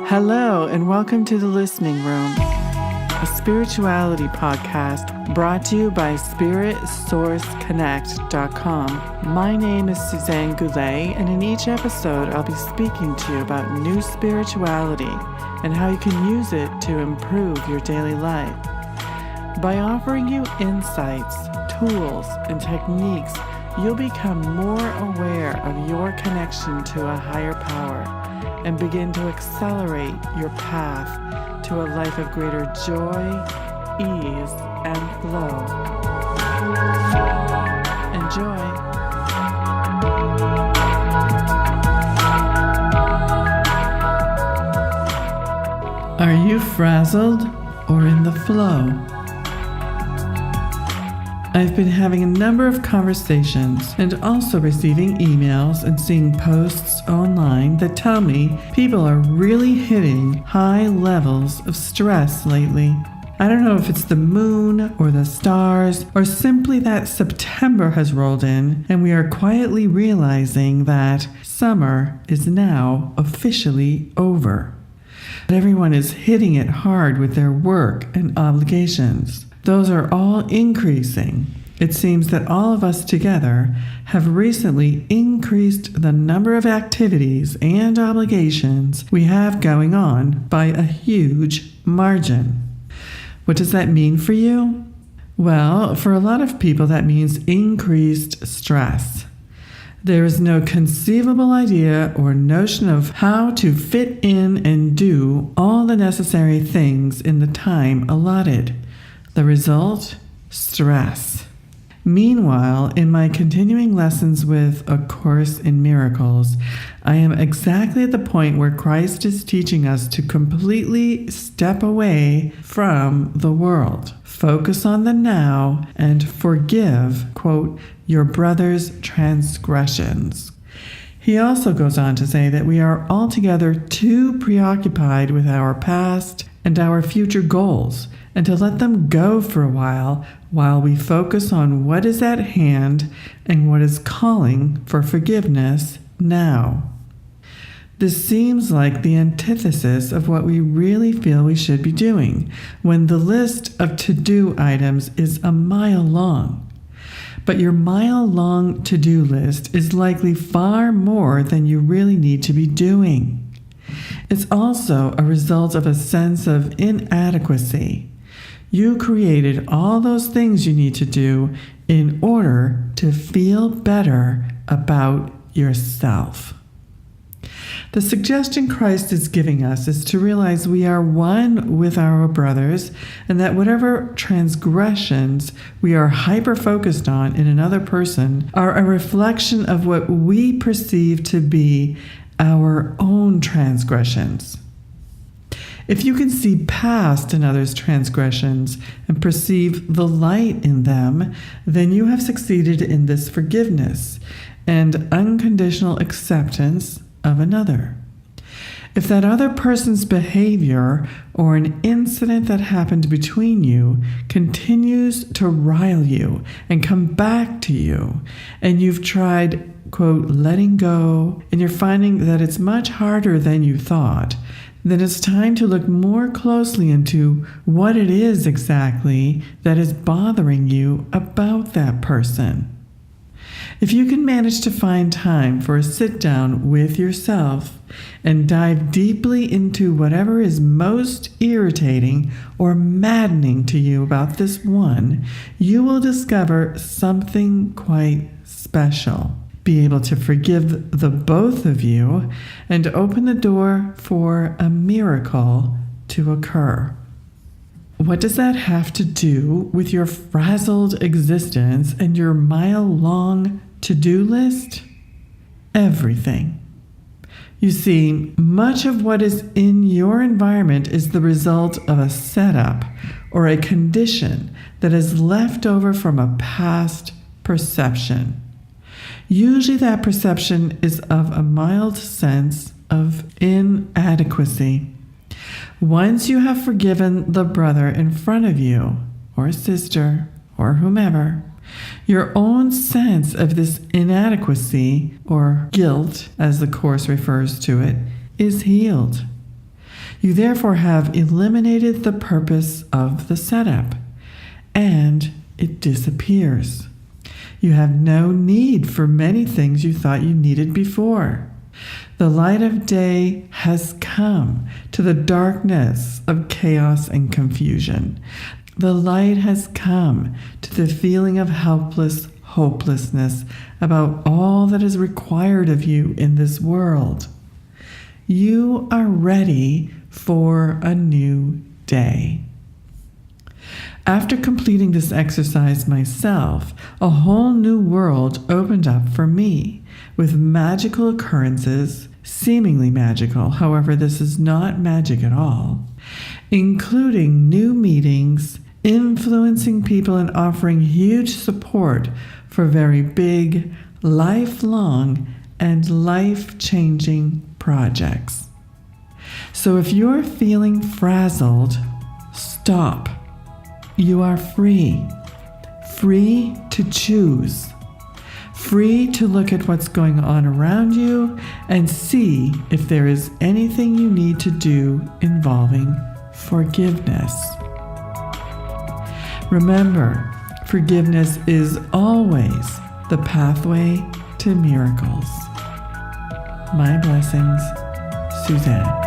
Hello, and welcome to The Listening Room, a spirituality podcast brought to you by SpiritSourceConnect.com. My name is Suzanne Goulet, and in each episode, I'll be speaking to you about new spirituality and how you can use it to improve your daily life. By offering you insights, tools, and techniques, you'll become more aware of your connection to a higher power and begin to accelerate your path to a life of greater joy, ease, and flow. Enjoy. Are you frazzled or in the flow? I've been having a number of conversations and also receiving emails and seeing posts online that tell me people are really hitting high levels of stress lately. I don't know if it's the moon or the stars or simply that September has rolled in and we are quietly realizing that summer is now officially over. Everyone is hitting it hard with their work and obligations. Those are all increasing. It seems that all of us together have recently increased the number of activities and obligations we have going on by a huge margin. What does that mean for you? Well, for a lot of people, that means increased stress. There is no conceivable idea or notion of how to fit in and do all the necessary things in the time allotted. The result? Stress. Meanwhile, in my continuing lessons with A Course in Miracles, I am exactly at the point where Christ is teaching us to completely step away from the world, focus on the now, and forgive, quote, your brother's transgressions. He also goes on to say that we are altogether too preoccupied with our past and our future goals, and to let them go for a while we focus on what is at hand and what is calling for forgiveness now. This seems like the antithesis of what we really feel we should be doing when the list of to-do items is a mile long. But your mile-long to-do list is likely far more than you really need to be doing. It's also a result of a sense of inadequacy. You created all those things you need to do in order to feel better about yourself. The suggestion Christ is giving us is to realize we are one with our brothers and that whatever transgressions we are hyper-focused on in another person are a reflection of what we perceive to be our own transgressions. If you can see past another's transgressions and perceive the light in them, then you have succeeded in this forgiveness and unconditional acceptance of another. If that other person's behavior or an incident that happened between you continues to rile you and come back to you, and you've tried, quote, letting go, and you're finding that it's much harder than you thought, then it's time to look more closely into what it is exactly that is bothering you about that person. If you can manage to find time for a sit-down with yourself and dive deeply into whatever is most irritating or maddening to you about this one, you will discover something quite special. Be able to forgive the both of you and open the door for a miracle to occur. What does that have to do with your frazzled existence and your mile-long to-do list? Everything. You see, much of what is in your environment is the result of a setup or a condition that is left over from a past perception. Usually that perception is of a mild sense of inadequacy. Once you have forgiven the brother in front of you, or sister, or whomever, your own sense of this inadequacy, or guilt, as the Course refers to it, is healed. You therefore have eliminated the purpose of the setup, and it disappears. You have no need for many things you thought you needed before. The light of day has come to the darkness of chaos and confusion. The light has come to the feeling of helpless hopelessness about all that is required of you in this world. You are ready for a new day. After completing this exercise myself, a whole new world opened up for me with magical occurrences, seemingly magical, however, this is not magic at all, including new meetings, influencing people and offering huge support for very big, lifelong, and life-changing projects. So if you're feeling frazzled, stop. You are free to choose, free to look at what's going on around you and see if there is anything you need to do involving forgiveness. Remember, forgiveness is always the pathway to miracles. My blessings, Suzanne.